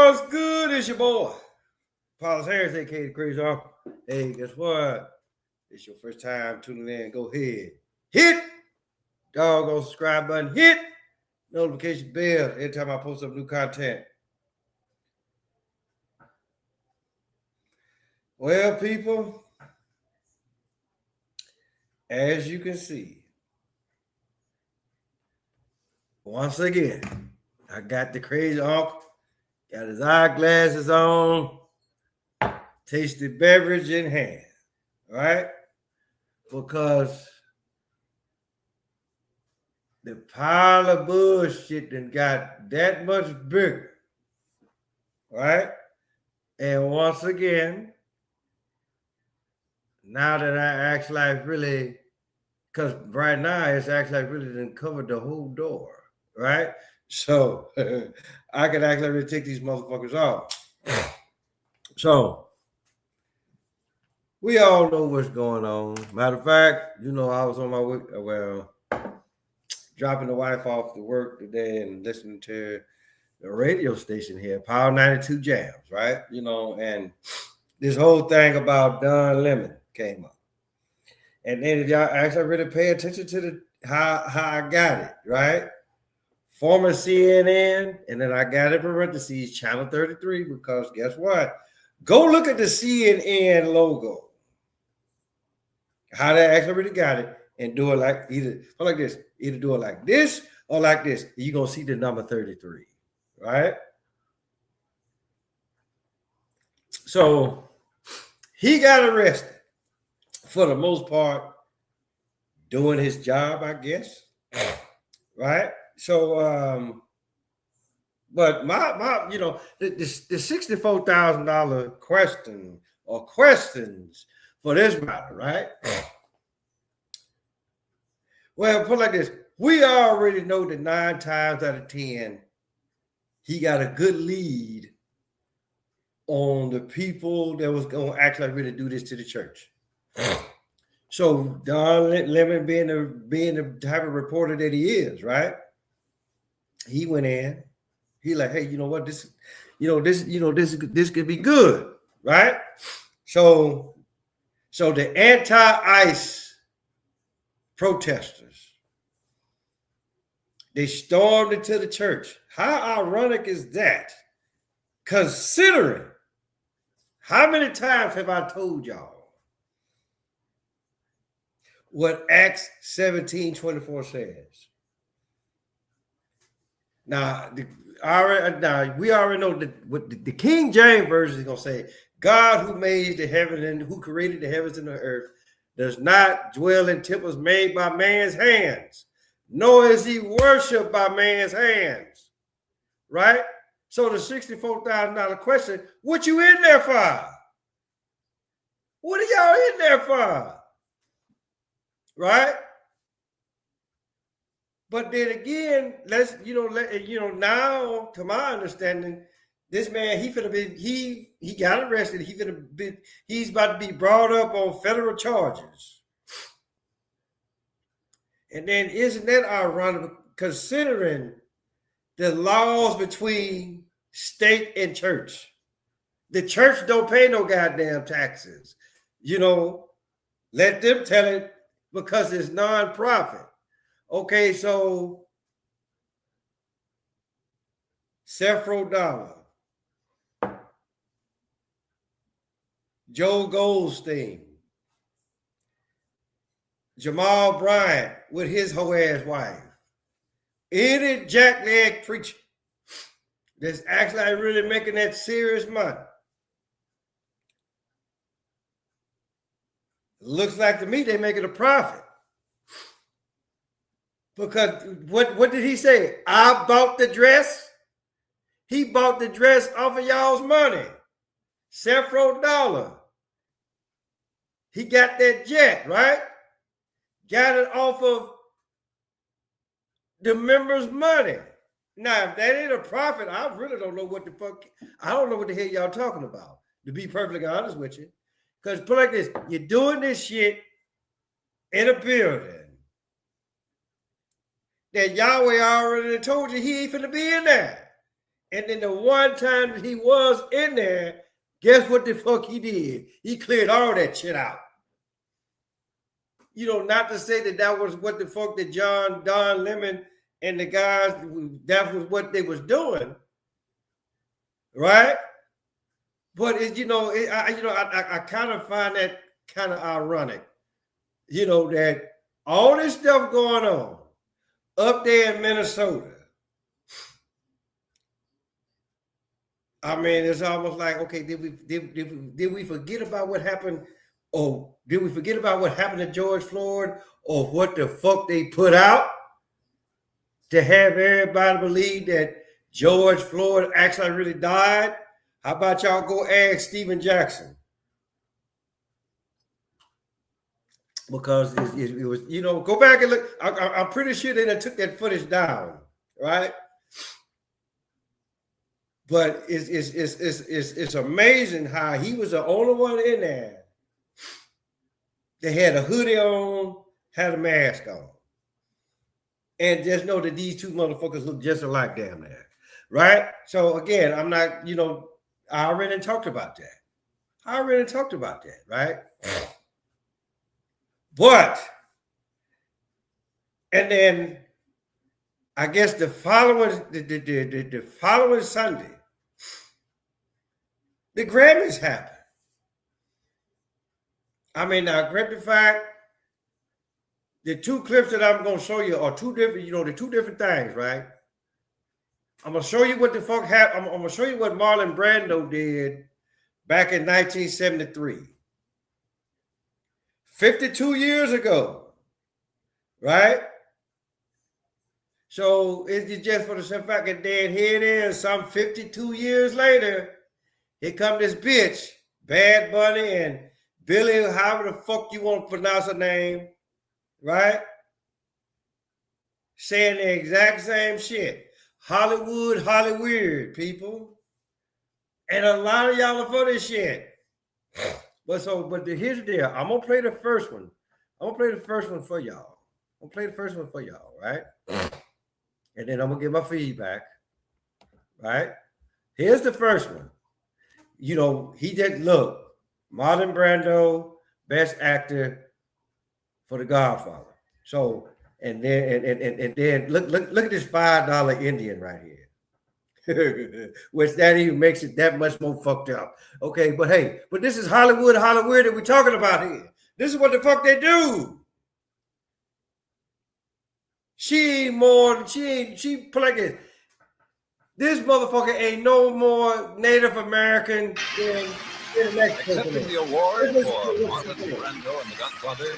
What's good? It's your boy, Paulus Harris, aka the Crazy Uncle. Hey, guess what? It's your first time tuning in. Go ahead, hit doggone subscribe button, hit notification bell every time I post up new content. Well, people, as you can see, once again, I got the Crazy Uncle, got his eyeglasses on, tasted beverage in hand, right? Because the pile of bullshit that got that much bigger, right? And once again, now that I actually really, because right now it's actually really done covered the whole door, right? So I can actually really take these motherfuckers off. So we all know what's going on. Matter of fact, I was on my way, dropping the wife off to work today and listening to the radio station here, Power 92 Jams, right? And this whole thing about Don Lemon came up. And then if y'all actually really pay attention to how I got it, right? Former CNN, and then I got it parentheses, Channel 33, because guess what? Go look at the CNN logo. How they actually really got it, and do it like this. Either do it like this or like this. You're going to see the number 33, right? So he got arrested for the most part doing his job, I guess, right? So, but my the $64,000 question or questions for this matter, right? Well, put it like this. We already know that 9 times out of 10, he got a good lead on the people that was going to actually really do this to the church. So Don Lemon being the type of reporter that he is, right? He went in. He like, hey, you know what? This could be good, right? So the anti-ICE protesters, they stormed into the church. How ironic is that? Considering how many times have I told y'all what Acts 17:24 says? Now, we already know that what the King James Version is going to say, God who made the heaven and who created the heavens and the earth does not dwell in temples made by man's hands, nor is he worshipped by man's hands, right? So the $64,000 question, what you in there for? What are y'all in there for? Right? But then again, now to my understanding, this man, he got arrested. He's about to be brought up on federal charges. And then isn't that ironic considering the laws between state and church? The church don't pay no goddamn taxes. Let them tell it because it's nonprofit. Okay, so several dollars. Joe Goldstein, Jamal Bryant with his hoe ass wife, any jackleg preacher that's actually really making that serious money. Looks like to me they're making a profit. Because what did he say? I bought the dress. He bought the dress off of y'all's money. Several dollars. He got that jet, right? Got it off of the members' money. Now, if that ain't a profit, I really don't know what the fuck. I don't know what the hell y'all talking about, to be perfectly honest with you. Because put like this, you're doing this shit in a building that Yahweh already told you he ain't finna be in there. And then the one time that he was in there, guess what the fuck he did? He cleared all that shit out. You know, not to say that that was what the fuck that Don Lemon and the guys, that was what they was doing, right? But it, you know, I kind of find that kind of ironic, you know, that all this stuff going on up there in Minnesota. I mean, it's almost like, okay, did we forget about what happened? Or did we forget about what happened to George Floyd, or what the fuck they put out to have everybody believe that George Floyd actually really died? How about y'all go ask Stephen Jackson? Because it was, you know, go back and look. I'm pretty sure they took that footage down, right? But it's amazing how he was the only one in there. They had a hoodie on, had a mask on. And just know that these two motherfuckers look just alike damn near. Right? So again, I'm not, you know, I already talked about that. Right? But, and then I guess the following Sunday, the Grammys happened. I mean, now, great fact, the two clips that I'm going to show you are two different, you know, the two different things, right? I'm going to show you what the fuck happened. I'm going to show you what Marlon Brando did back in 1973. 52 years ago, right? So it's just for the simple fact that then here it is, some 52 years later, here come this bitch, Bad Bunny and Billie, however the fuck you want to pronounce her name, right? Saying the exact same shit. Hollywood, people. And a lot of y'all are for this shit. But here's the deal. I'm gonna play the first one. I'm gonna play the first one for y'all. Right? And then I'm gonna give my feedback. Right? Here's the first one. You know, he did look. Marlon Brando, best actor for The Godfather. So, and then look at this $5 Indian right here. Which that even makes it that much more fucked up. Okay, but hey, but this is Hollywood that we're talking about here. This is what the fuck they do. She like it. This motherfucker ain't no more Native American than accepting the award for Marlon Brando and The Godfather,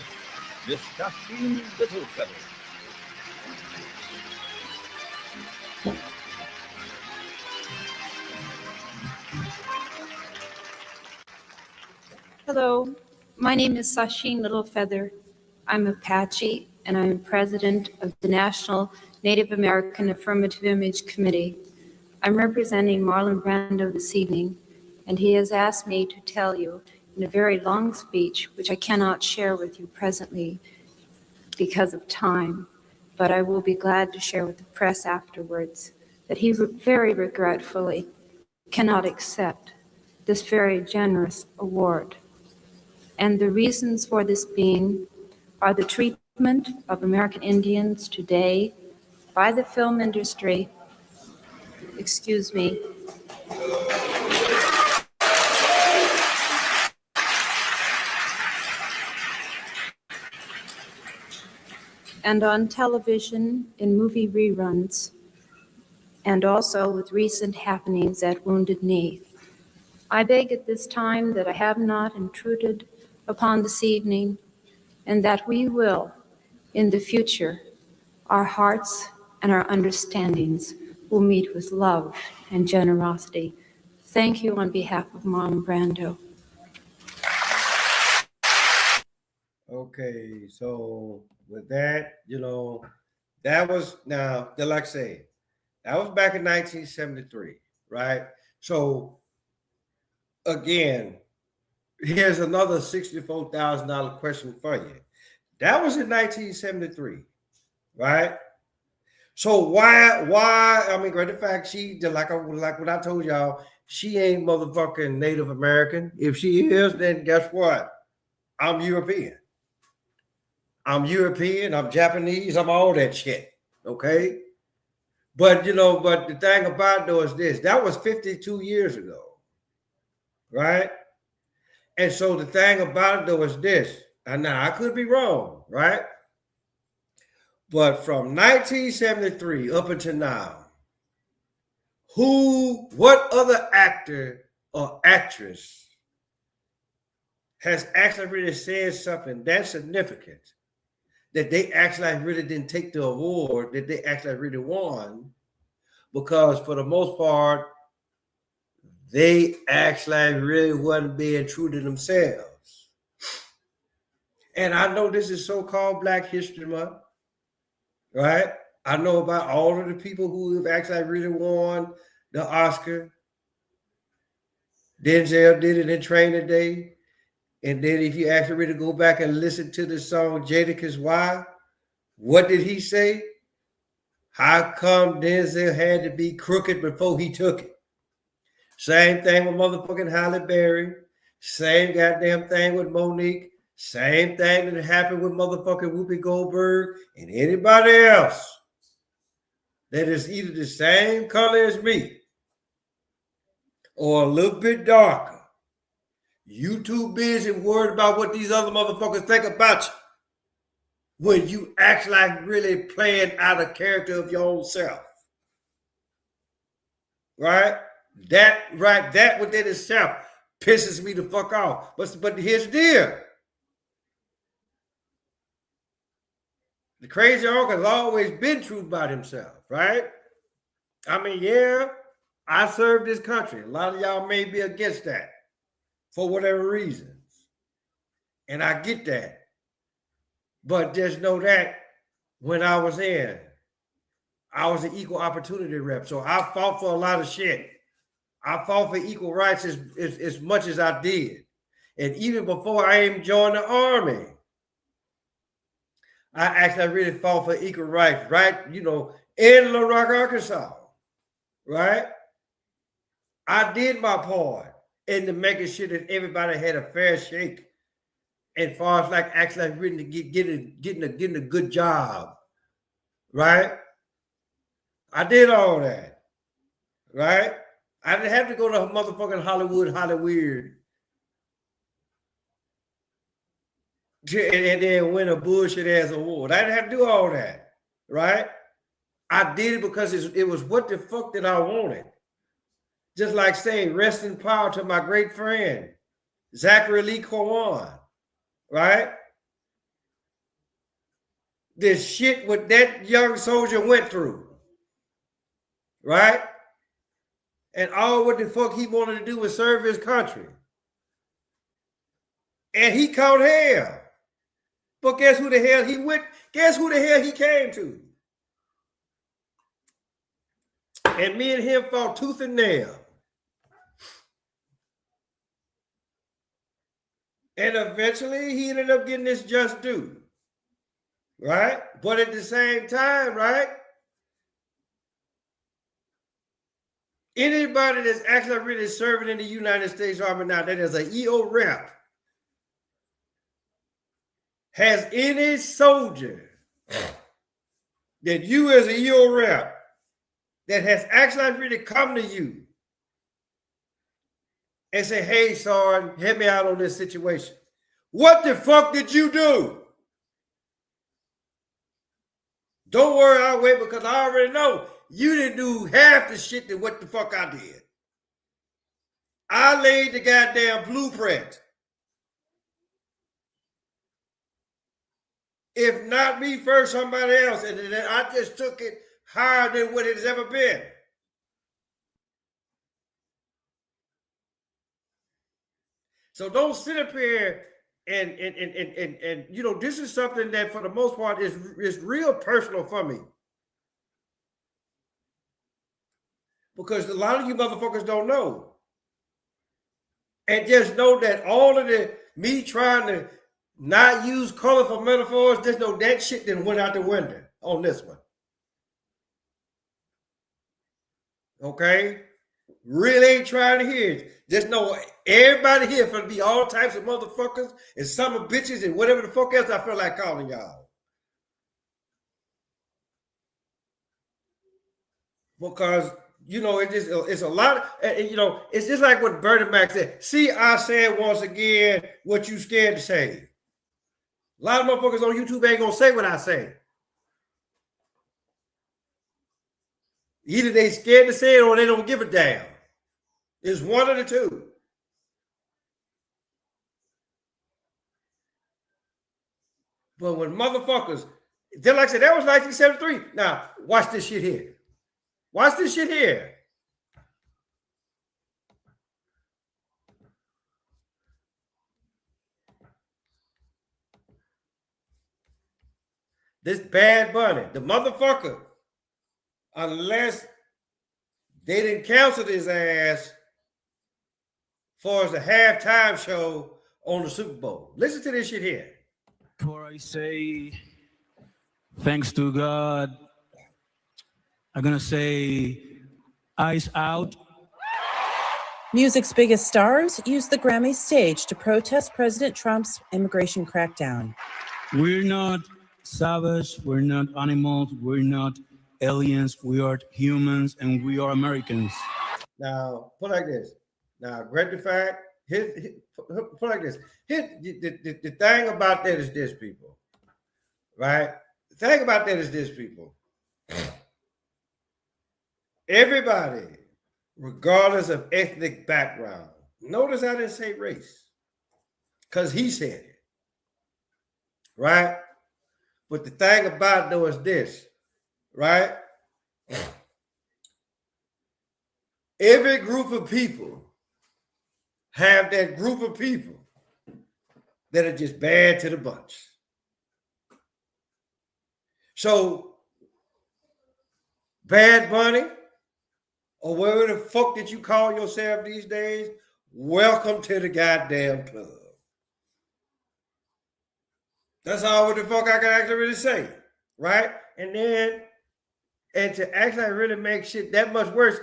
Miss Shasheen Littlefeather. Hello, my name is Shasheen Littlefeather. I'm Apache, and I'm president of the National Native American Affirmative Image Committee. I'm representing Marlon Brando this evening, and he has asked me to tell you in a very long speech, which I cannot share with you presently because of time, but I will be glad to share with the press afterwards, that he very regretfully cannot accept this very generous award. And the reasons for this being are the treatment of American Indians today by the film industry, and on television in movie reruns, and also with recent happenings at Wounded Knee. I beg at this time that I have not intruded upon this evening, and that we will, in the future, our hearts and our understandings will meet with love and generosity. Thank you on behalf of Marlon Brando. Okay, so with that, you know, that was now, like I say, that was back in 1973, right? So again, here's another $64,000 question for you. That was in 1973, right? So why? I mean, great the fact she just like what I told y'all, she ain't motherfucking Native American. If she is, then guess what? I'm European. I'm Japanese, I'm all that shit. Okay. But but the thing about it though is this: that was 52 years ago, right? And so the thing about it though is this, and now I could be wrong, right? But from 1973 up until now, what other actor or actress has actually really said something that significant that they actually really didn't take the award that they actually really won? Because for the most part, they actually really wasn't being true to themselves. And I know this is so-called Black History Month, right? I know about all of the people who have actually really won the Oscar. Denzel did it in Training Day. And then if you actually really go back and listen to the song Jadakiss Why, what did he say? How come Denzel had to be crooked before he took it? Same thing with motherfucking Halle Berry. Same goddamn thing with Monique. Same thing that happened with motherfucking Whoopi Goldberg and anybody else that is either the same color as me or a little bit darker. You too busy worried about what these other motherfuckers think about you when you act like really playing out a character of your own self. Right? That within itself pisses me the fuck off. But here's the deal. The crazy uncle has always been true about himself, right? I mean, yeah, I served this country. A lot of y'all may be against that for whatever reasons. And I get that. But just know that when I was in, I was an equal opportunity rep. So I fought for a lot of shit. I fought for equal rights as much as I did. And even before I even joined the Army, I actually really fought for equal rights, right? In Little Rock, Arkansas, right? I did my part in making sure that everybody had a fair shake as far as like actually really getting a good job, right? I did all that, right? I didn't have to go to motherfucking Hollywood, and then win a bullshit ass award. I didn't have to do all that, right? I did it because it was what the fuck that I wanted. Just like saying rest in power to my great friend, Zachary Lee Corwan, right? This shit what that young soldier went through, right? And all what the fuck he wanted to do was serve his country. And he caught hell. But guess who the hell he went? Guess who the hell he came to? And me and him fought tooth and nail. And eventually he ended up getting his just due. Right? But at the same time, right? Anybody that's actually really serving in the United States Army now, that is an EO rep, has any soldier that you as an EO rep that has actually really come to you and say, hey, Sergeant, help me out on this situation. What the fuck did you do? Don't worry, I'll wait because I already know you didn't do half the shit that what the fuck I did. I laid the goddamn blueprint. If not me first, somebody else. And then I just took it higher than what it has ever been. So don't sit up here and this is something that for the most part is real personal for me. Because a lot of you motherfuckers don't know. And just know that all of me trying to not use colorful metaphors, just know that shit then went out the window on this one. Okay? Really ain't trying to hear it. Just know everybody here for to be all types of motherfuckers and some of bitches and whatever the fuck else I feel like calling y'all. Because it's a lot. It's just like what Bernie Mac said. See, I said once again what you scared to say. A lot of motherfuckers on YouTube ain't gonna say what I say. Either they scared to say it or they don't give a damn. It's one of the two. But when motherfuckers, just like I said, that was 1973. Now, watch this shit here. Watch this shit here. This Bad Bunny, the motherfucker, unless they didn't cancel his ass for the halftime show on the Super Bowl. Listen to this shit here. Before I say thanks to God, I'm gonna say eyes out. Music's biggest stars used the Grammy stage to protest President Trump's immigration crackdown. We're not savage, we're not animals, we're not aliens, we are humans and we are Americans. Now, put like this. Now, great the fact, put like this. The thing about that is this, people. Right? The thing about that is this, people. Everybody, regardless of ethnic background, notice I didn't say race. Because he said it. Right? But the thing about it, though, is this. Right? Every group of people have that group of people that are just bad to the bunch. So, Bad Bunny, or whatever the fuck that you call yourself these days, welcome to the goddamn club. That's all what the fuck I can actually really say, right? And to actually really make shit that much worse,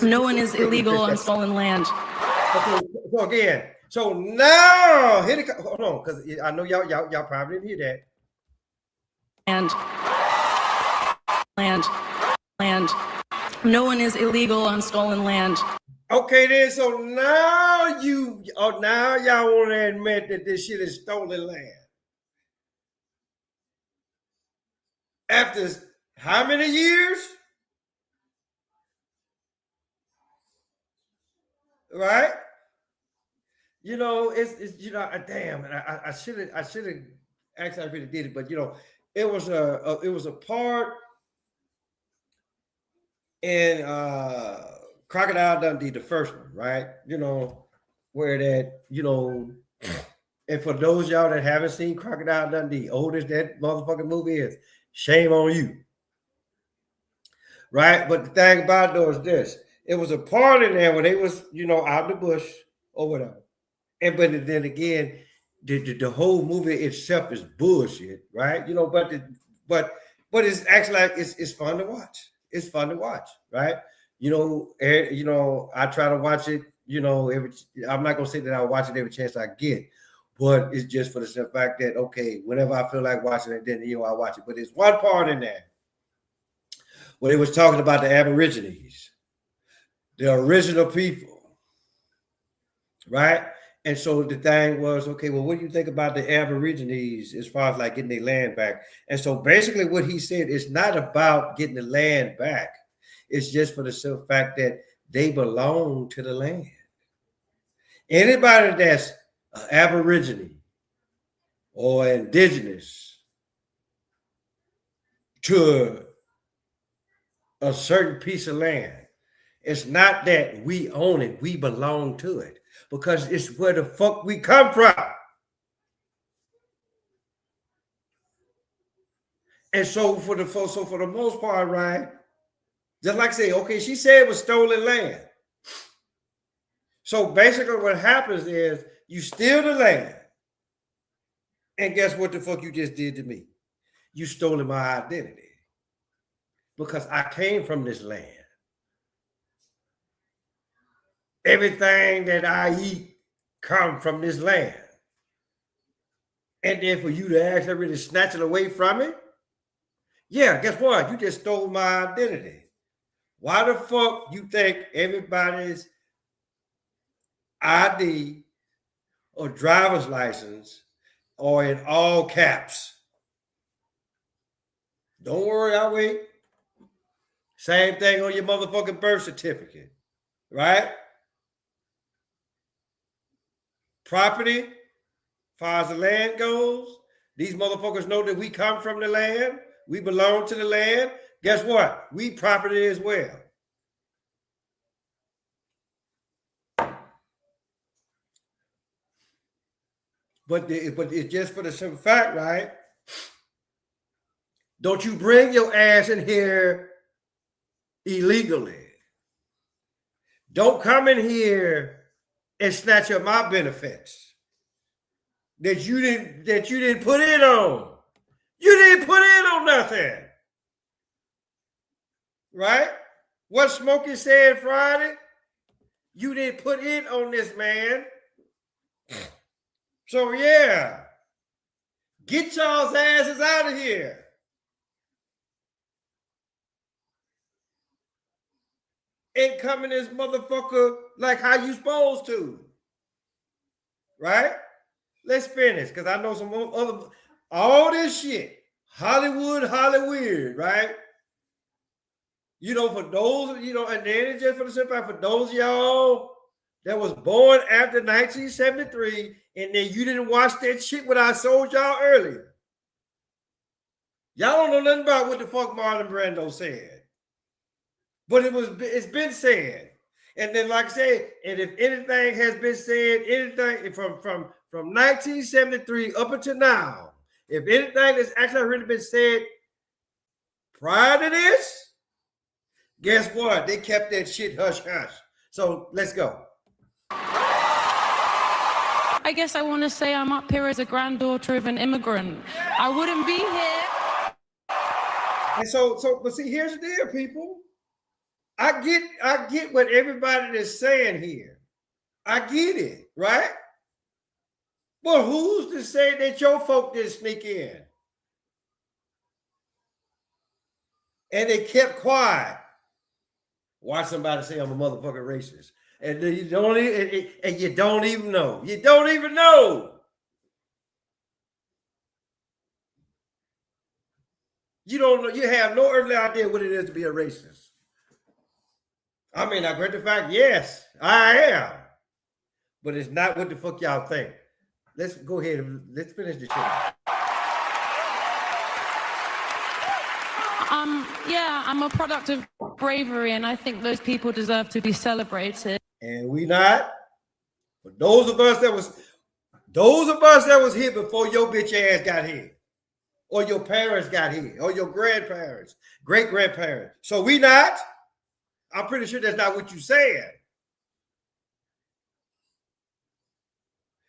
no one is illegal on stolen land. Okay, so again, so now here it hold on, because I know y'all probably didn't hear that. Land. No one is illegal on stolen land. Okay, then so now y'all want to admit that this shit is stolen land. After how many years? Right? It's damn, and I should have actually I really did it, but it was a part in Crocodile Dundee, the first one, right? Where that, and for those y'all that haven't seen Crocodile Dundee, old as that motherfucking movie is, shame on you. Right? But the thing about it though is this. It was a part in there where they was, out in the bush or whatever. But then again, the whole movie itself is bullshit, right? But it's actually like it's fun to watch. It's fun to watch, right? I try to watch it, I'm not gonna say that I watch it every chance I get, but it's just for the simple fact that whenever I feel like watching it, then I watch it. But there's one part in there where they was talking about the Aborigines, the original people, right? And so the thing was, what do you think about the Aborigines as far as like getting their land back? And so basically what he said is not about getting the land back. It's just for the simple fact that they belong to the land. Anybody that's Aborigine or indigenous to a certain piece of land, it's not that we own it, we belong to it. Because it's where the fuck we come from. And so for the most part, right, just like I say, she said it was stolen land. So basically what happens is you steal the land. And guess what the fuck you just did to me? You stole my identity. Because I came from this land. everything that I eat comes from this land. And then for you to actually really snatch it away from me, yeah, guess what? You just stole my identity. Why the fuck you think everybody's ID or driver's license are in all caps? Don't worry, I'll wait. Same thing on your motherfucking birth certificate, right? Property, as far as the land goes, these motherfuckers know that we come from the land. We belong to the land. Guess what? We property as well. But it's just for the simple fact, right? Don't you bring your ass in here illegally. Don't come in here and snatch up my benefits that you didn't put in on. You didn't put in on nothing. Right? What Smokey said Friday, you didn't put in on this, man. So yeah, get y'all's asses out of here. And come in this motherfucker like how you supposed to. Right? Let's finish, because I know some other, all this shit, Hollywood, right? You know, for those, you know, and then it's just for the simple fact, for those of y'all that was born after 1973, and then you didn't watch that shit what I showed y'all earlier. Y'all don't know nothing about what the fuck Marlon Brando said. But it's been said. And then, like I said, and if anything has been said, anything from 1973 up until now, if anything has actually really been said prior to this, guess what? They kept that shit hush hush. So let's go. I guess I want to say I'm up here as a granddaughter of an immigrant. I wouldn't be here. And but see, here's the deal, people. I get what everybody is saying here. I get it, right? But who's to say that your folk didn't sneak in? And they kept quiet. Watch somebody say I'm a motherfucking racist. And you don't even, and you don't even know. You don't even know. You don't know. You have no earthly idea what it is to be a racist. I mean, I grant the fact, yes, I am. But it's not what the fuck y'all think. Let's go ahead and let's finish the show. Yeah, I'm a product of bravery, and I think those people deserve to be celebrated. And we not. But those of us that was here before your bitch ass got here, or your parents got here, or your grandparents, great-grandparents. So we not. I'm pretty sure that's not what you said.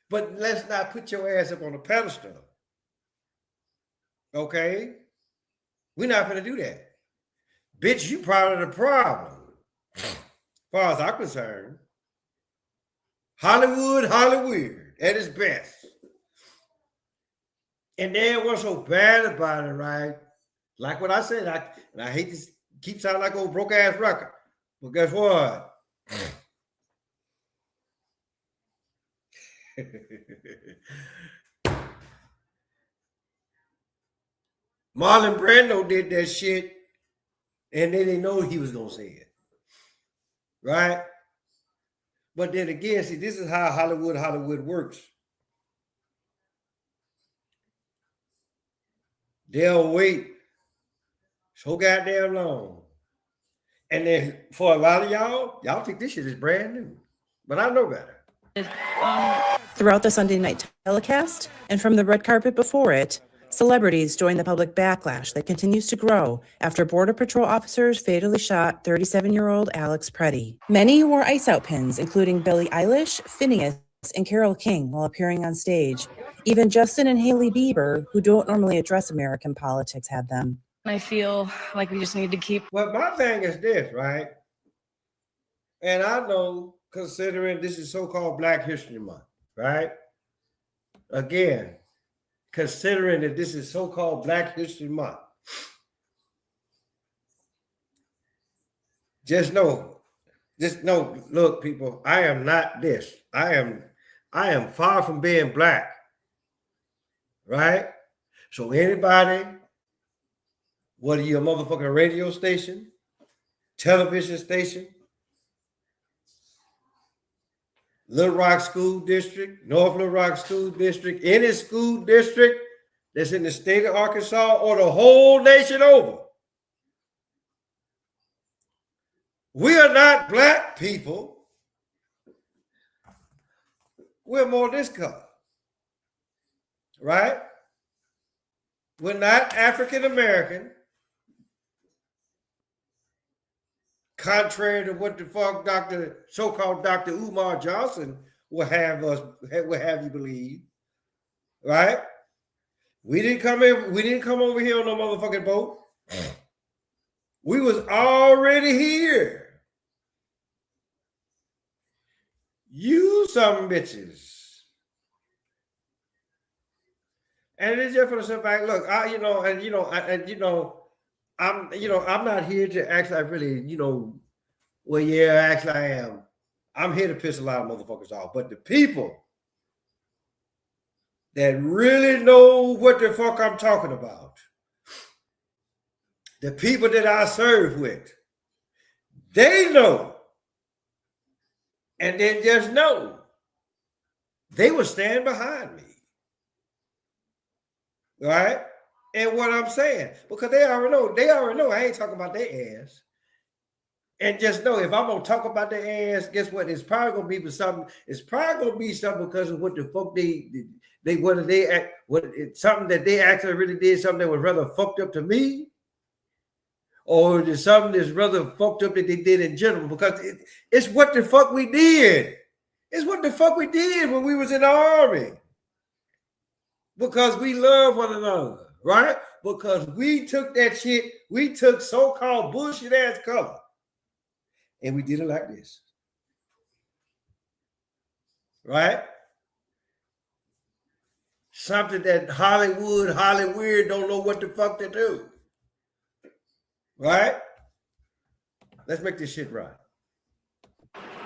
But let's not put your ass up on a pedestal. Okay? We're not going to do that. Bitch, you part of the problem. As far as I'm concerned. Hollywood at its best. And then what's so bad about it, right? Like what I said, I hate to keep sounding like old broke ass record. But guess what? Marlon Brando did that shit, and they didn't know he was gonna say it, right? But then again, see, this is how Hollywood works. They'll wait so goddamn long. And then for a lot of y'all think this shit is brand new. But I know better. Throughout the Sunday night telecast and from the red carpet before it, celebrities joined the public backlash that continues to grow after Border Patrol officers fatally shot 37-year-old Alex Preddy. Many wore ice-out pins, including Billie Eilish, Phineas, and Carole King while appearing on stage. Even Justin and Hailey Bieber, who don't normally address American politics, had them. I feel like we just need to keep. Well, my thing is this, right? And I know considering this is so-called Black History Month, right? Again, considering that this is so-called Black History Month, just know, look, people, I am not this. I am far from being black, right? So anybody, whether you're a motherfucking radio station, television station, Little Rock School District, North Little Rock School District, any school district that's in the state of Arkansas or the whole nation over, we are not black people. We're more this color, right? We're not African American, contrary to what the fuck so-called Dr. Umar Johnson will have you believe, right? We didn't come over here on no motherfucking boat. We was already here. You some bitches. And it's just for the simple fact, look, I'm not here to actually really, well, yeah, actually I am. I'm here to piss a lot of motherfuckers off. But the people that really know what the fuck I'm talking about, the people that I serve with, they know. And then just know they will stand behind me. Right? And what I'm saying, because they already know I ain't talking about their ass. And just know if I'm gonna talk about their ass, guess what? It's probably gonna be for something. It's probably gonna be something because of what the fuck something that they actually really did, something that was rather fucked up to me, or there's something that's rather fucked up that they did in general. Because it's what the fuck we did. It's what the fuck we did when we was in the army. Because we love one another, right? Because we took that shit, we took so-called bullshit ass color, and we did it like this. Right? Something that Hollywood don't know what the fuck to do. Right? Let's make this shit right.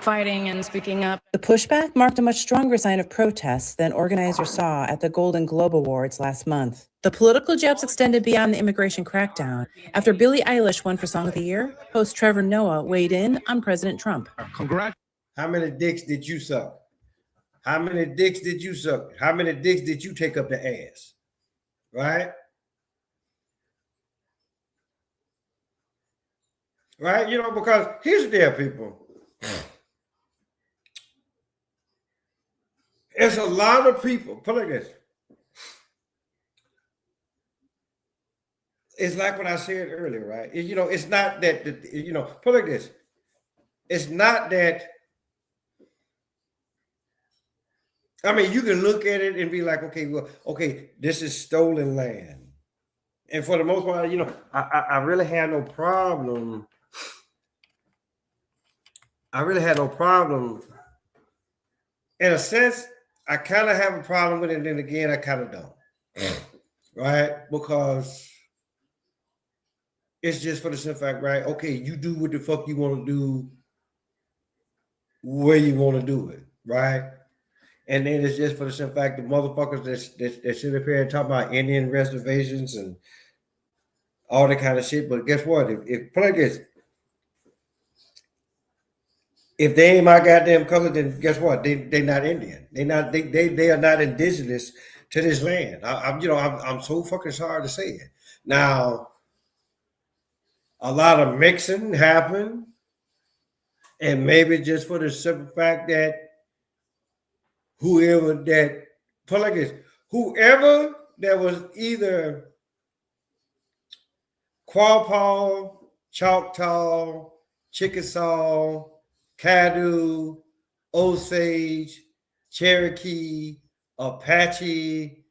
Fighting and speaking up. The pushback marked a much stronger sign of protest than organizers saw at the Golden Globe Awards last month. The political jabs extended beyond the immigration crackdown. After Billie Eilish won for Song of the Year, host Trevor Noah weighed in on President Trump. Congrats. How many dicks did you suck? How many dicks did you suck? How many dicks did you take up the ass? Right? Right? Because here's the deal, people. It's a lot of people. Put it like this. It's like what I said earlier, right? It's not that, put it like this. It's not that, you can look at it and be like, okay, this is stolen land. And for the most part, I really had no problem. In a sense, I kind of have a problem with it, and then again, I kind of don't. Right? Because it's just for the simple fact, right? Okay, you do what the fuck you want to do, where you want to do it, right? And then it's just for the simple fact the motherfuckers that sit up here and talk about Indian reservations and all that kind of shit. But guess what? If play this, if they ain't my goddamn color, then guess what? They not Indian. They are not indigenous to this land. I'm so fucking sorry to say it. Now, a lot of mixing happened, and maybe just for the simple fact that whoever that was either Quapaw, Choctaw, Chickasaw, Caddo, Osage, Cherokee, Apache,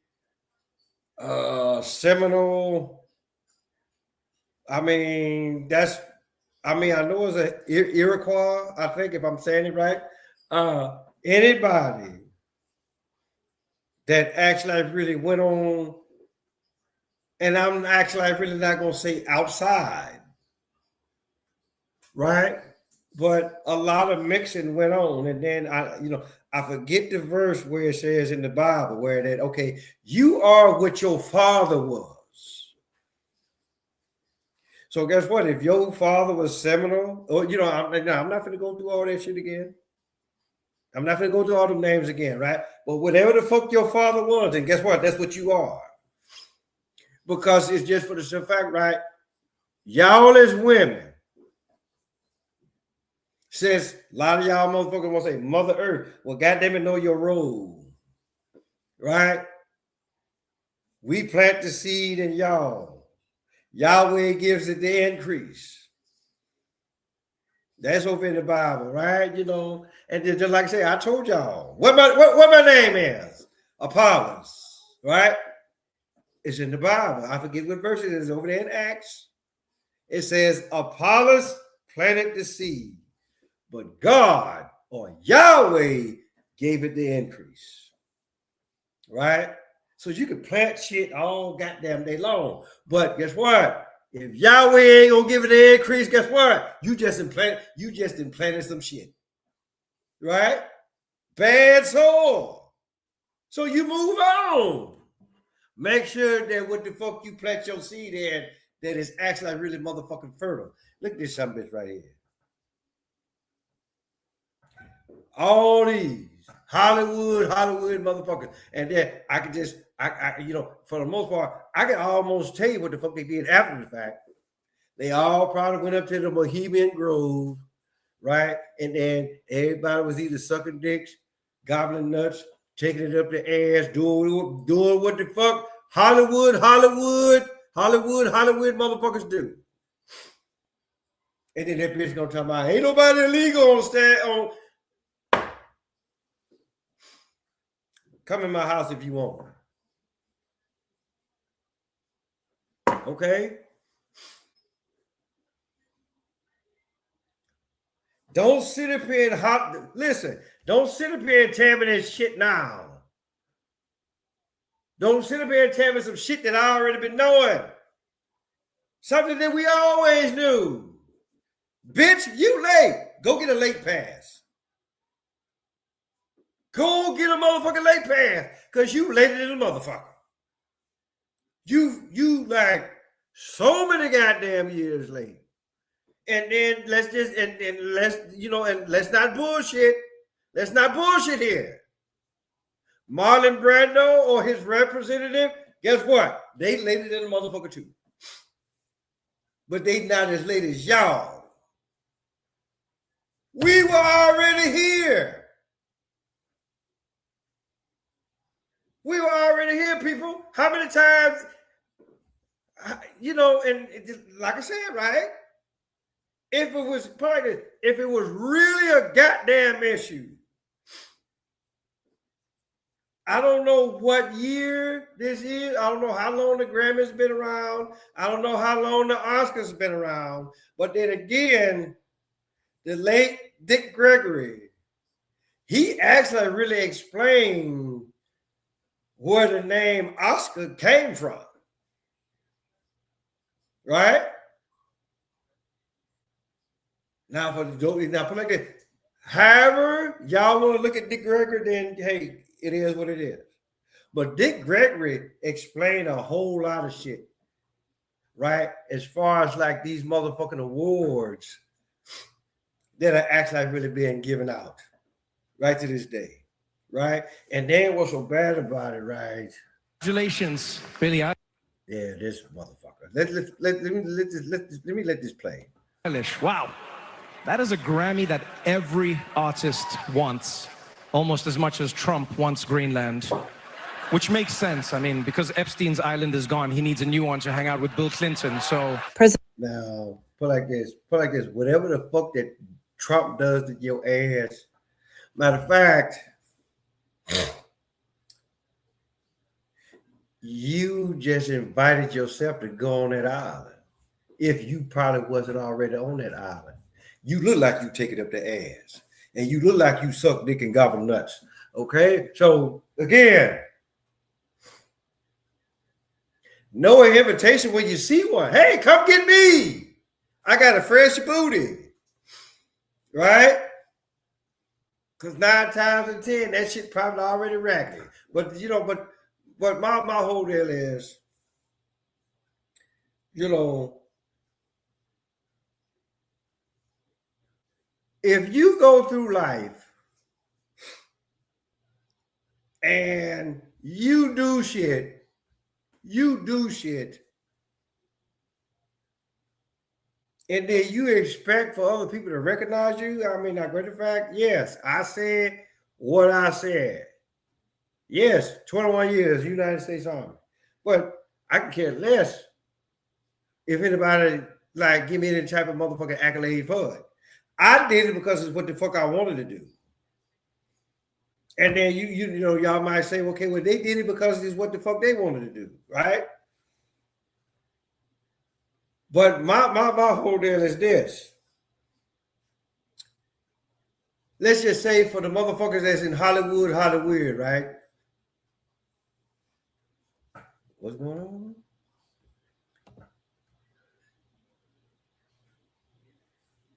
Seminole. I know it's a Iroquois, I think, if I'm saying it right. Anybody that actually really went on, and I'm actually really not gonna say outside, right? But a lot of mixing went on, and then I forget the verse where it says in the Bible where that okay, you are what your father was. So guess what? If your father was Seminole, or I'm not gonna go through all that shit again. I'm not gonna go through all them names again, right? But whatever the fuck your father was, and guess what? That's what you are. Because it's just for the simple fact, right? Y'all as women. Since a lot of y'all motherfuckers want to say Mother Earth, well, goddamn it, know your role, right? We plant the seed in y'all. Yahweh gives it the increase. That's over in the Bible, right? And then just like I say, I told y'all what my name is, Apollos, right? It's in the Bible. I forget what verse it is over there in Acts. It says Apollos planted the seed, but God or Yahweh gave it the increase. Right? So you can plant shit all goddamn day long. But guess what? If Yahweh ain't gonna give it the increase, guess what? You just implanted some shit. Right? Bad soil. So you move on. Make sure that what the fuck you plant your seed in that is actually really motherfucking fertile. Look at this son bitch right here. All these Hollywood motherfuckers. And then I could just, for the most part, I can almost tell you what the fuck they did after the fact. They all probably went up to the Bohemian Grove, right? And then everybody was either sucking dicks, gobbling nuts, taking it up the ass, doing what the fuck Hollywood motherfuckers do. And then that bitch gonna talk about ain't nobody illegal on. Come in my house if you want. Okay? Don't sit up here and don't sit up here and tell me this shit now. Don't sit up here and tell me some shit that I already been knowing. Something that we always knew. Bitch, you late. Go get a late pass. Go get a motherfucking late pass. Because you later than a motherfucker. You like so many goddamn years late. And then let's not bullshit. Let's not bullshit here. Marlon Brando or his representative, guess what? They later than a motherfucker too. But they not as late as y'all. We were already here. We were already here, people. How many times, and like I said, right? If it was really a goddamn issue, I don't know what year this is. I don't know how long the Grammys been around. I don't know how long the Oscars been around. But then again, the late Dick Gregory, he actually really explained where the name Oscar came from. Right? Now, put like this. However, y'all want to look at Dick Gregory, then hey, it is what it is. But Dick Gregory explained a whole lot of shit, right? As far as like these motherfucking awards that are actually really being given out right to this day, right? And then what's so bad about it, right? Congratulations, Billie. Yeah, this motherfucker. Let me let this play. Eilish. Wow. That is a Grammy that every artist wants, almost as much as Trump wants Greenland, which makes sense. I mean, because Epstein's island is gone, he needs a new one to hang out with Bill Clinton. So now, put like this. Whatever the fuck that Trump does to your ass. Matter of fact, you just invited yourself to go on that island. If you probably wasn't already on that island. You look like you take it up the ass. and you look like you suck dick and gobble nuts. Okay, so again, no invitation when you see one. Hey, come get me. I got a fresh booty, right? Because 9 times in 10, that shit probably already raggedy. But you know, but my whole deal is, you know, if you go through life and you do shit, and then you expect for other people to recognize you. I mean, like, matter of fact, yes, I said what I said. Yes, 21 years, United States Army. But I can care less if anybody like give me any type of motherfucking accolade for it. I did it because it's what the fuck I wanted to do. And then you know, y'all might say, okay, well, they did it because it's what the fuck they wanted to do, right? But my whole deal is this. Let's just say for the motherfuckers that's in Hollywood, right? What's going on?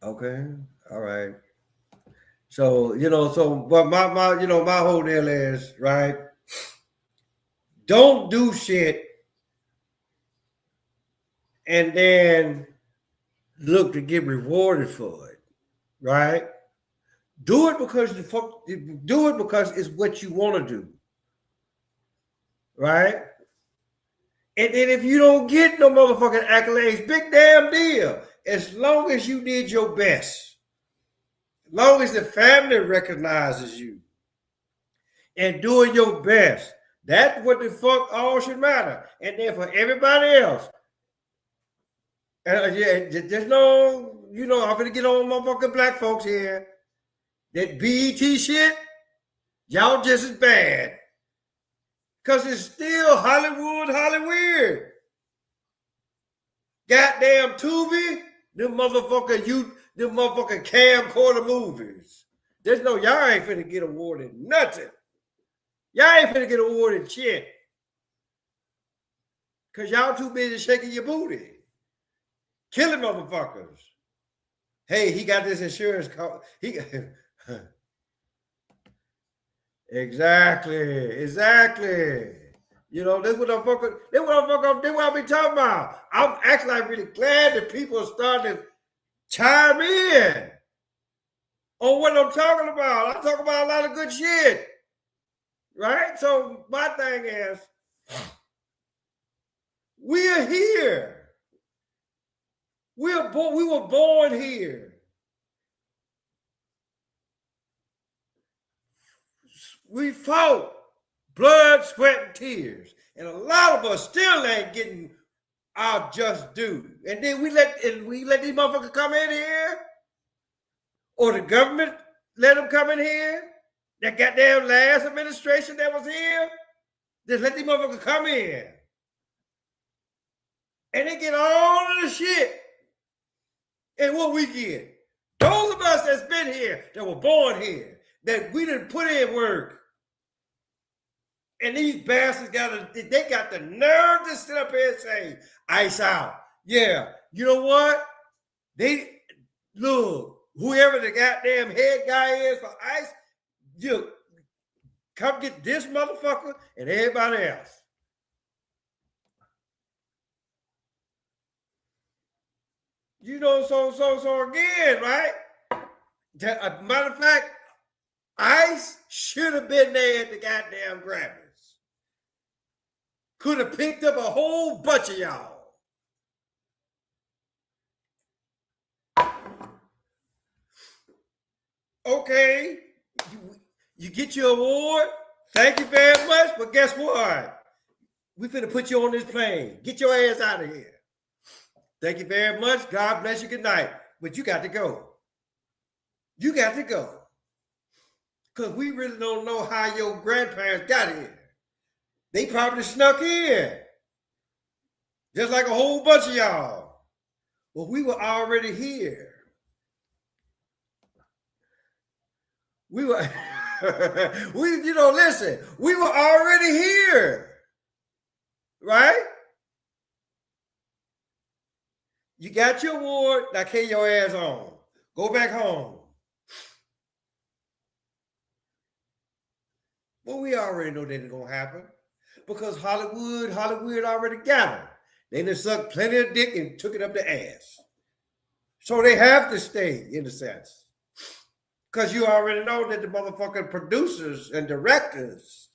Okay, all right. So, you know, but my you know, my whole deal is, right? Don't do shit and then look to get rewarded for it, right? Do it because do it because it's what you want to do, right? And then if you don't get no motherfucking accolades, big damn deal. As long as you did your best, as long as the family recognizes you and doing your best, that's what the fuck all should matter. And then for everybody else, yeah, there's no, you know, I'm gonna get on motherfucking black folks here. That BET shit, y'all just as bad. Cause it's still Hollywood. Goddamn Tubi, them motherfucking camcorder movies. There's no, y'all ain't finna get awarded nothing. Y'all ain't finna get awarded shit. Cause y'all too busy shaking your booty. Killing motherfuckers. Hey, he got this insurance card. Exactly. You know, this what I be talking about. I'm actually like really glad that people are starting to chime in on what I'm talking about. I talk about a lot of good shit. Right? So my thing is, we are here. We were born here. We fought blood, sweat, and tears. And a lot of us still ain't getting our just due. And then we let these motherfuckers come in here, or the government let them come in here. That goddamn last administration that was here, just let these motherfuckers come in. And they get all of the shit. And what we get? Those of us that's been here, that were born here, that we didn't put in work. And these bastards got the nerve to sit up here and say, ice out. Yeah, you know what? They look, whoever the goddamn head guy is for ice, you come get this motherfucker and everybody else. You know, so again, right? Matter of fact, Ice should have been there at the goddamn Grammys. Could have picked up a whole bunch of y'all. Okay, you get your award. Thank you very much, but guess what? We finna put you on this plane. Get your ass out of here. Thank you very much. God bless you. Good night. But you got to go. You got to go. Because we really don't know how your grandparents got here. They probably snuck in. Just like a whole bunch of y'all. Well, we were already here. We were, listen, we were already here, right? You got your award, now carry your ass on. Go back home. Well, we already know that it's going to happen because Hollywood already got them. They done sucked plenty of dick and took it up the ass. So they have to stay, in a sense. Because you already know that the motherfucking producers and directors,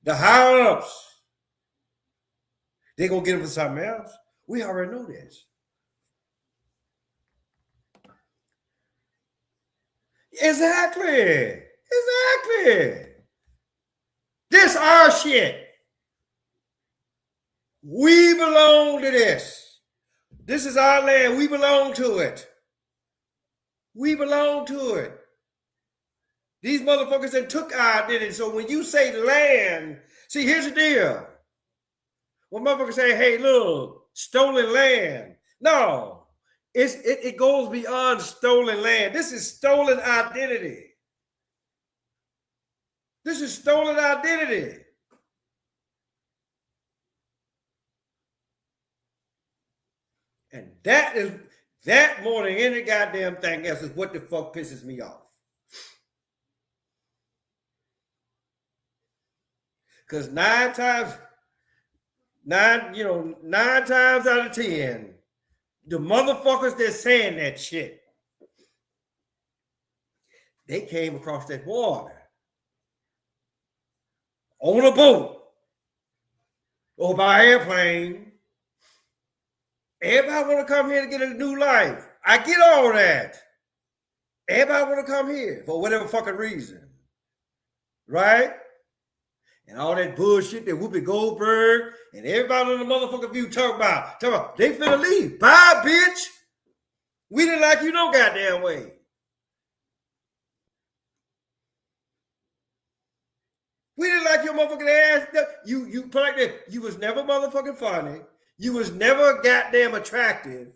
the higher-ups, they're going to get them for something else. We already know this. Exactly. This our shit. We belong to this. This is our land. We belong to it. These motherfuckers that took our identity. So when you say land, see, here's the deal. When motherfuckers say, hey, look, stolen land. No, it goes beyond stolen land. This is stolen identity. And that more than any goddamn thing else is what the fuck pisses me off. Because 9 times out of 10, the motherfuckers that's saying that shit, they came across that water on a boat or by airplane. Everybody want to come here to get a new life. I get all that. Everybody want to come here for whatever fucking reason. Right? And all that bullshit that Whoopi Goldberg and everybody on the motherfucking View talk about. They finna leave. Bye, bitch. We didn't like you no goddamn way. We didn't like your motherfucking ass. You put like that. You was never motherfucking funny. You was never goddamn attractive.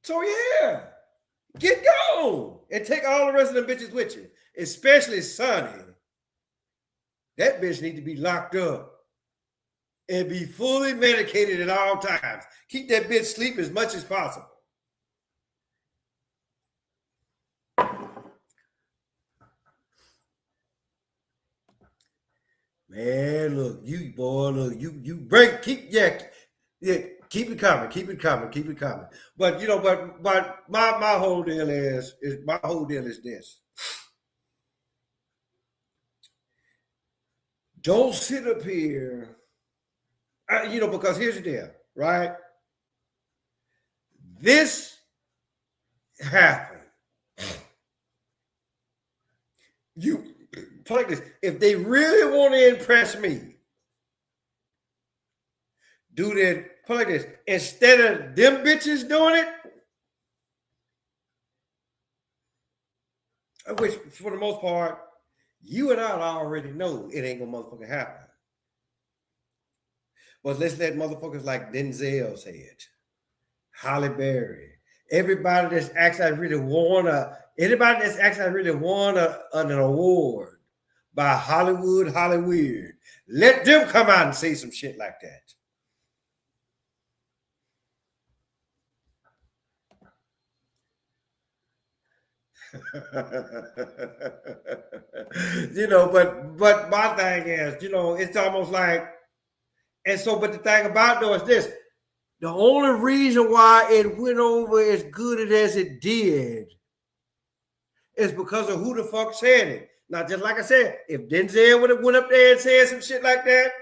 So yeah, get gone and take all the rest of them bitches with you, especially Sonny. That bitch need to be locked up and be fully medicated at all times. Keep that bitch sleep as much as possible. Man, look, you break, keep it coming. But my whole deal is this. Don't sit up here, because here's the deal, right? This happened. You like this. If they really want to impress me, do that. Put like this. Instead of them bitches doing it, which for the most part, you and I already know it ain't gonna motherfucking happen. But let's let motherfuckers like Denzel say it, Halle Berry, everybody that's actually really won an award by Hollywood, let them come out and say some shit like that. But my thing is, it's almost like, but the thing about though is this: the only reason why it went over as good as it did is because of who the fuck said it. Now, just like I said, if Denzel would have went up there and said some shit like that,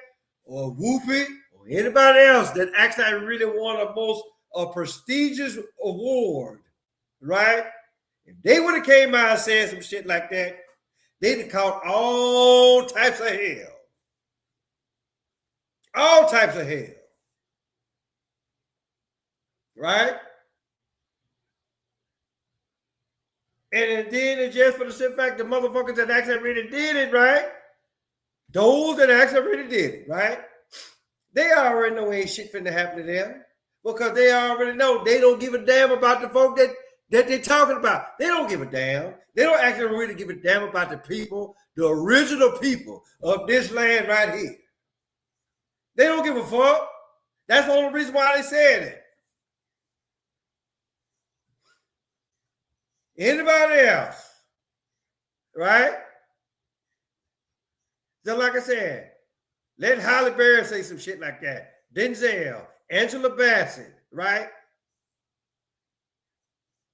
or Whoopi, or anybody else that actually really won a prestigious award, right? If they would have came out and said some shit like that, they'd have caught all types of hell. All types of hell. Right? And then it's just for the simple fact the motherfuckers that actually really did it, right? Those that actually really did it, right? They already know ain't shit finna happen to them because they already know they don't give a damn about the folk that that they're talking about. They don't give a damn. They don't actually really give a damn about the people, the original people of this land right here. They don't give a fuck. That's the only reason why they said it. Anybody else, right? Just like I said, let Halle Berry say some shit like that. Denzel, Angela Bassett, right?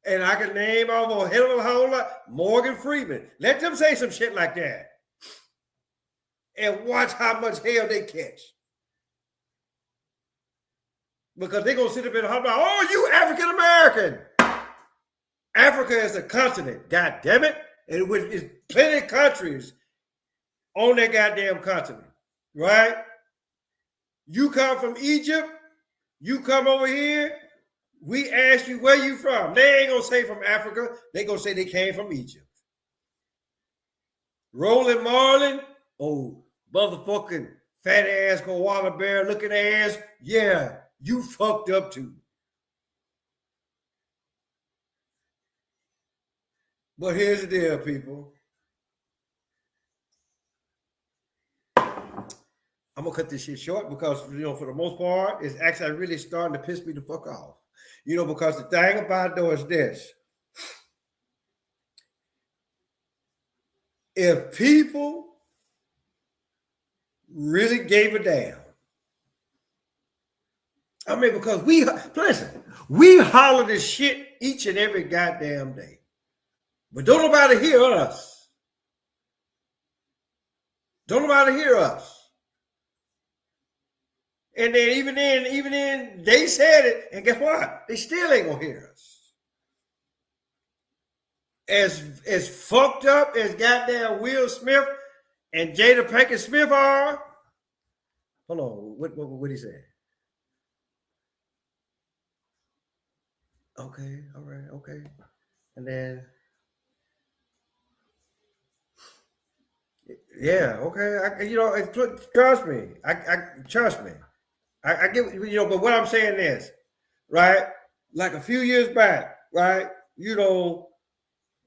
And I can name off a hell of a whole lot. Morgan Freeman. Let them say some shit like that. And watch how much hell they catch. Because they're going to sit up and talk about, oh, you African American. Africa is a continent, god damn it. And with is plenty of countries on that goddamn continent, right? You come from Egypt, you come over here, we ask you where you from. They ain't gonna say from Africa, they gonna say they came from Egypt. Rolling Marlon, oh, motherfucking fat ass koala bear looking ass, yeah, you fucked up too. But here's the deal, people. I'm gonna cut this shit short because, for the most part, it's actually really starting to piss me the fuck off. Because the thing about it though is this. If people really gave a damn, because we holler this shit each and every goddamn day. But don't nobody hear us. Don't nobody hear us. And then even then, they said it, and guess what? They still ain't gonna hear us. As fucked up as goddamn Will Smith and Jada Pinkett Smith are. Hold on, what he say? Okay, all right, okay, and then. Yeah, okay. Trust me. Trust me. I get, but what I'm saying is, right? Like a few years back, right?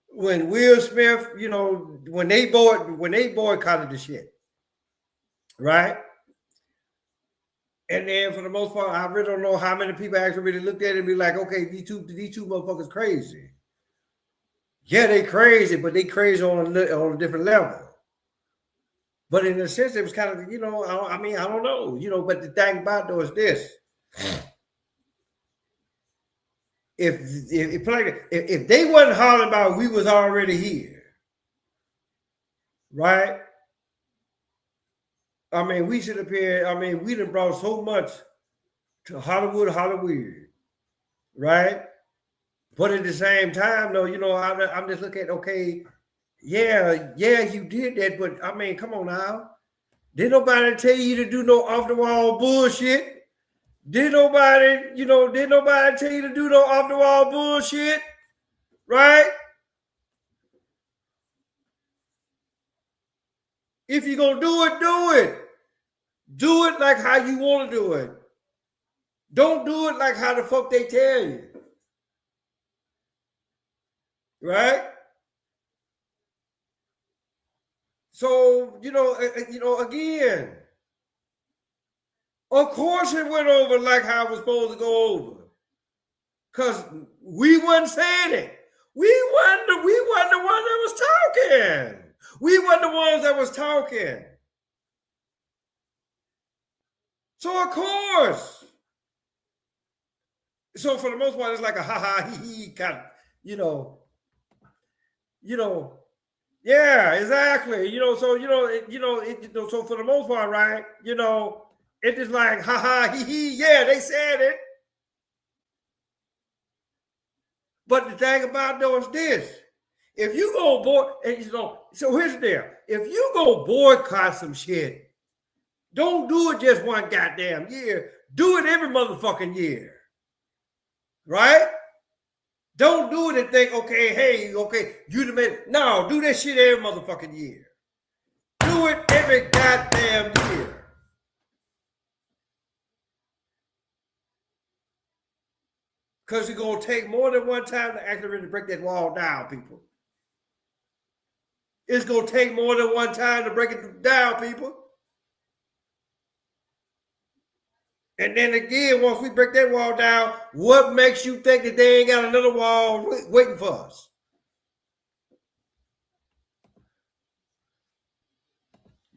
When Will Smith, when they boycotted the shit, right? And then for the most part, I really don't know how many people actually really looked at it and be like, okay, these two motherfuckers crazy. Yeah, they crazy, but they crazy on a different level. But in a sense, it was kind of, I don't know, but the thing about it though is this. If they wasn't hollering about we was already here, right? We should appear, we done brought so much to Hollywood, right? But at the same time, though, I'm just looking at, okay, yeah, you did that, but come on now. Did nobody tell you to do no off the wall bullshit? Did nobody tell you to do no off the wall bullshit? Right? If you're gonna do it, do it. Do it like how you want to do it. Don't do it like how the fuck they tell you. Right? So, again, of course it went over like how it was supposed to go over. Because we wasn't saying it. We wasn't the one that was talking. We wasn't the ones that was talking. So, of course. So, for the most part, it's like a ha-ha, he kind of, yeah, exactly. So for the most part, right? It's just like, yeah, they said it. But the thing about though is this: if you go so here's the deal: if you go boycott some shit, don't do it just one goddamn year. Do it every motherfucking year, right? Don't do it and think, you the man. No, do that shit every motherfucking year. Do it every goddamn year. Because it's going to take more than one time to actually really break that wall down, people. It's going to take more than one time to break it down, people. And then again, once we break that wall down, what makes you think that they ain't got another wall waiting for us?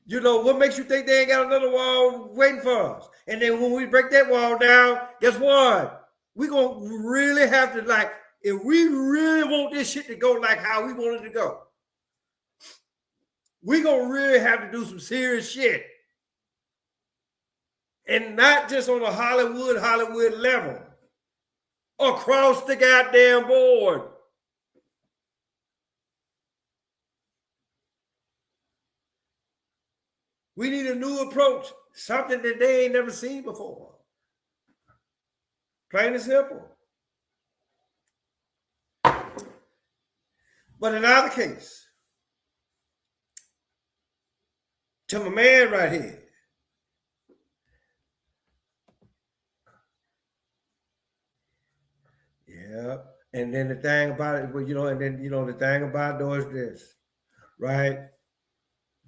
You know, what makes you think they ain't got another wall waiting for us? And then when we break that wall down, guess what? We're going to really have to, like, if we really want this shit to go like how we want it to go, we're going to really have to do some serious shit. And not just on a Hollywood level. Across the goddamn board. We need a new approach. Something that they ain't never seen before. Plain and simple. But in our case, to my man right here, yeah, and then the thing about it, well, the thing about it is this, right?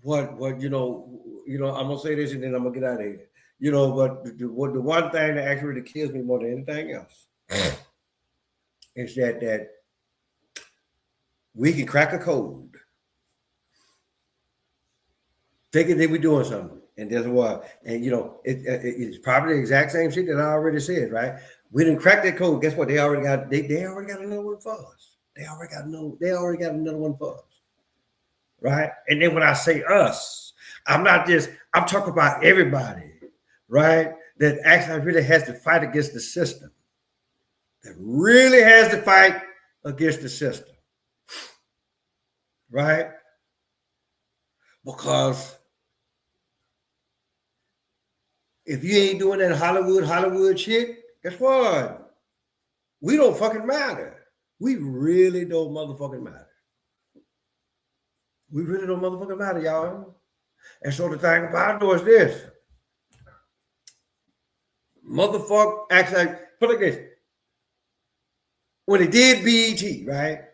What I'm gonna say this and then I'm gonna get out of here. But the one thing that actually kills me more than anything else is that we can crack a code, thinking that we're doing something, and there's what, and it's probably the exact same shit that I already said, right? We didn't crack that code. Guess what? They already got another one for us. They already got another one for us. Right? And then when I say us, I'm talking about everybody, right? That actually really has to fight against the system. That really has to fight against the system. Right? Because if you ain't doing that Hollywood shit, guess what? We don't fucking matter. We really don't motherfucking matter. We really don't motherfucking matter, y'all. And so the thing about it is this. Motherfucker, actually, put it like this. When they did BET, right?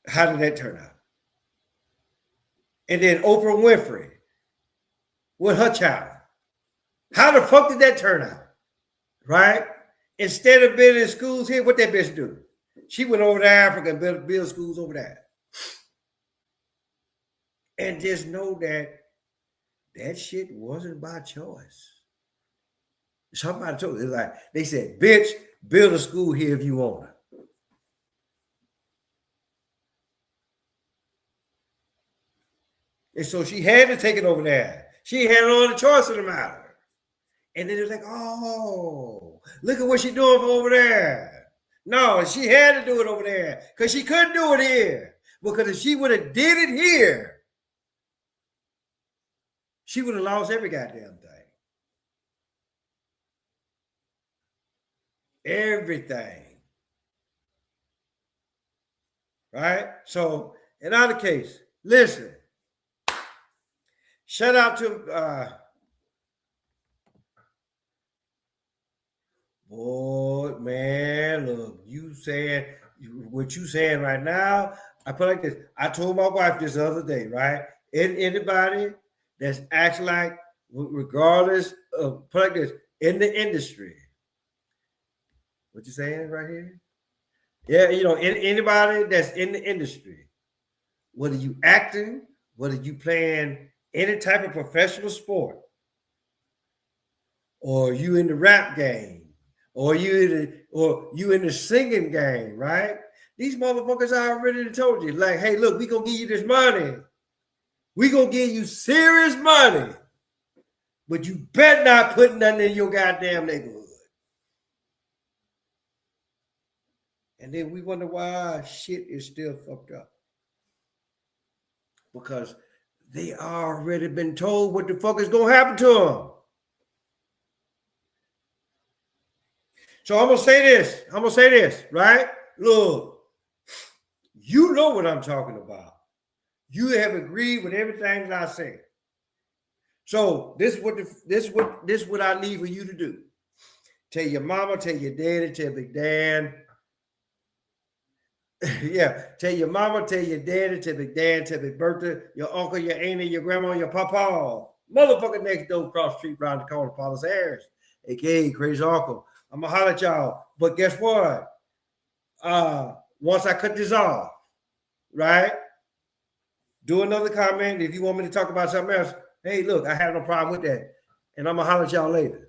How did that turn out? And then Oprah Winfrey with her child. How the fuck did that turn out? Right? Instead of building schools here, what that bitch do? She went over to Africa and build schools over there. And just know that shit wasn't by choice. Somebody told me, like, they said, bitch, build a school here if you want it. And so she had to take it over there. She had no other choice in the matter. And then it was like, oh, look at what she's doing from over there. No, she had to do it over there because she couldn't do it here. Because if she would have did it here, she would have lost every goddamn thing. Everything. Right? So, in either case, listen. Shout out to boy, man, look, what you saying right now, I put like this. I told my wife this the other day, right? Anybody that's acts like, regardless of, put like this, in the industry. What you saying right here? Yeah, anybody that's in the industry, whether you acting, whether you playing any type of professional sport, or you in the rap game, or you in the singing game, right? These motherfuckers I already told you, like, hey, look, we gonna give you this money. We gonna give you serious money, but you better not put nothing in your goddamn neighborhood. And then we wonder why shit is still fucked up. Because they already been told what the fuck is gonna happen to them. So I'm gonna say this, right? Look, you know what I'm talking about. You have agreed with everything that I said. So this is what I need for you to do. Tell your mama, tell your daddy, tell Big Dan. Yeah, tell your mama, tell your daddy, tell Big Dan, tell Big Bertha, your uncle, your auntie, your grandma, your papa. Motherfucker next door, cross the street, round the corner, Paulus Harris, aka Crazy Uncle. I'm gonna holler at y'all. But guess what? Once I cut this off, right? Do another comment. If you want me to talk about something else, hey, look, I have no problem with that. And I'm gonna holler at y'all later.